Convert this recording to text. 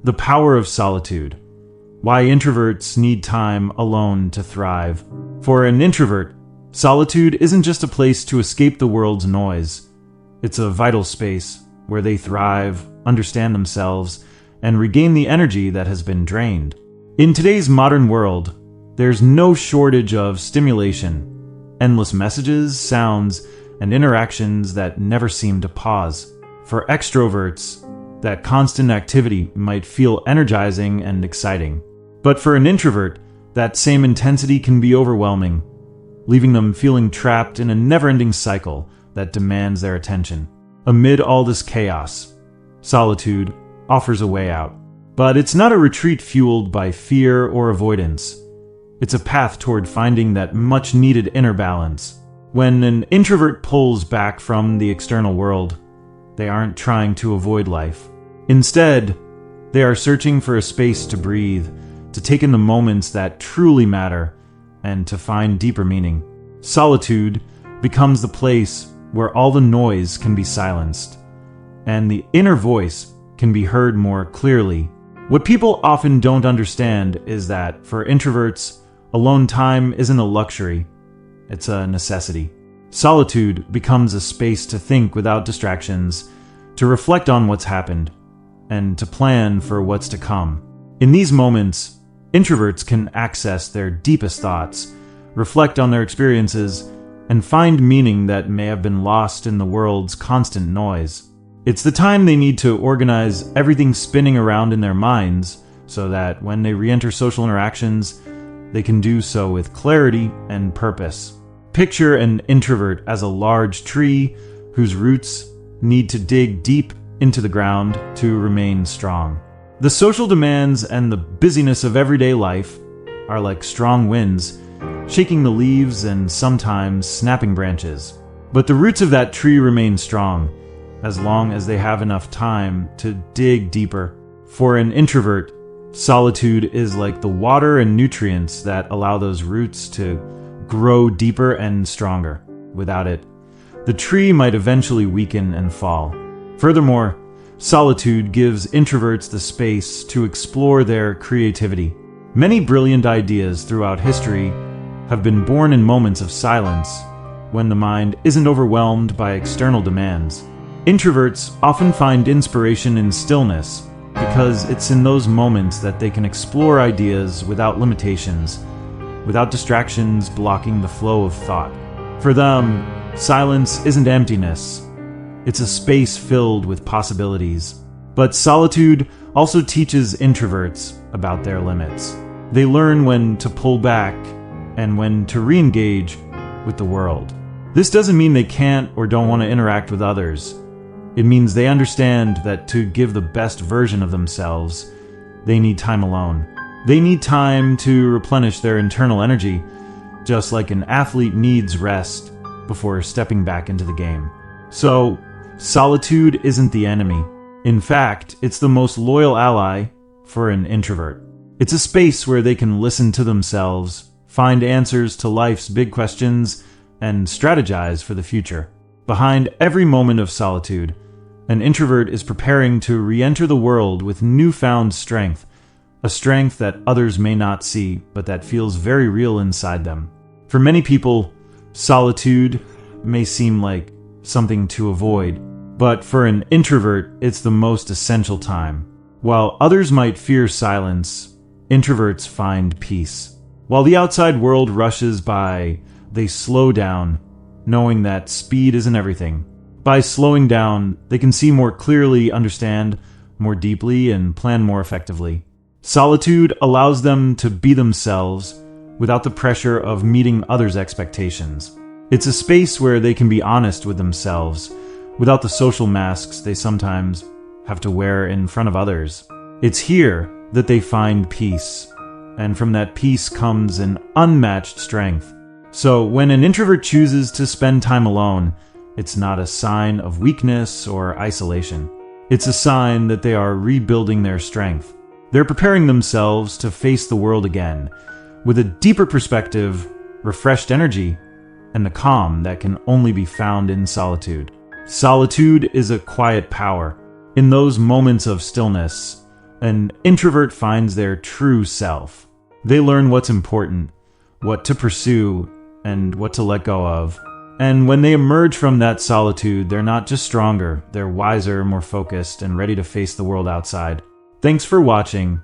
The power of solitude. Why introverts need time alone to thrive. For an introvert, solitude isn't just a place to escape the world's noise. It's a vital space where they thrive, understand themselves, and regain the energy that has been drained. In today's modern world, there's no shortage of stimulation, endless messages, sounds, and interactions that never seem to pause. For extroverts, that constant activity might feel energizing and exciting. But for an introvert, that same intensity can be overwhelming, leaving them feeling trapped in a never-ending cycle that demands their attention. Amid all this chaos, solitude offers a way out. But it's not a retreat fueled by fear or avoidance. It's a path toward finding that much-needed inner balance. When an introvert pulls back from the external world, they aren't trying to avoid life. Instead, they are searching for a space to breathe, to take in the moments that truly matter, and to find deeper meaning. Solitude becomes the place where all the noise can be silenced, and the inner voice can be heard more clearly. What people often don't understand is that, for introverts, alone time isn't a luxury, it's a necessity. Solitude becomes a space to think without distractions, to reflect on what's happened, and to plan for what's to come. In these moments, introverts can access their deepest thoughts, reflect on their experiences, and find meaning that may have been lost in the world's constant noise. It's the time they need to organize everything spinning around in their minds so that when they re-enter social interactions, they can do so with clarity and purpose. Picture an introvert as a large tree whose roots need to dig deep into the ground to remain strong. The social demands and the busyness of everyday life are like strong winds, shaking the leaves and sometimes snapping branches. But the roots of that tree remain strong, as long as they have enough time to dig deeper. For an introvert, solitude is like the water and nutrients that allow those roots to grow deeper and stronger. Without it, the tree might eventually weaken and fall. Furthermore, solitude gives introverts the space to explore their creativity. Many brilliant ideas throughout history have been born in moments of silence, when the mind isn't overwhelmed by external demands. Introverts often find inspiration in stillness, because it's in those moments that they can explore ideas without limitations, without distractions blocking the flow of thought. For them, silence isn't emptiness. It's a space filled with possibilities. But solitude also teaches introverts about their limits. They learn when to pull back and when to re-engage with the world. This doesn't mean they can't or don't want to interact with others. It means they understand that to give the best version of themselves, they need time alone. They need time to replenish their internal energy, just like an athlete needs rest before stepping back into the game. So, solitude isn't the enemy. In fact, it's the most loyal ally for an introvert. It's a space where they can listen to themselves, find answers to life's big questions, and strategize for the future. Behind every moment of solitude, an introvert is preparing to re-enter the world with newfound strength, a strength that others may not see, but that feels very real inside them. For many people, solitude may seem like something to avoid, but for an introvert, it's the most essential time. While others might fear silence, introverts find peace. While the outside world rushes by, they slow down, knowing that speed isn't everything. By slowing down, they can see more clearly, understand more deeply, and plan more effectively. Solitude allows them to be themselves without the pressure of meeting others' expectations. It's a space where they can be honest with themselves without the social masks they sometimes have to wear in front of others. It's here that they find peace, and from that peace comes an unmatched strength. So when an introvert chooses to spend time alone, it's not a sign of weakness or isolation. It's a sign that they are rebuilding their strength. They're preparing themselves to face the world again, with a deeper perspective, refreshed energy, and the calm that can only be found in solitude. Solitude is a quiet power. In those moments of stillness, An introvert finds their true self. They learn what's important, what to pursue, and what to let go of. And when they emerge from that solitude, they're not just stronger, they're wiser, more focused, and ready to face the world outside. Thanks for watching.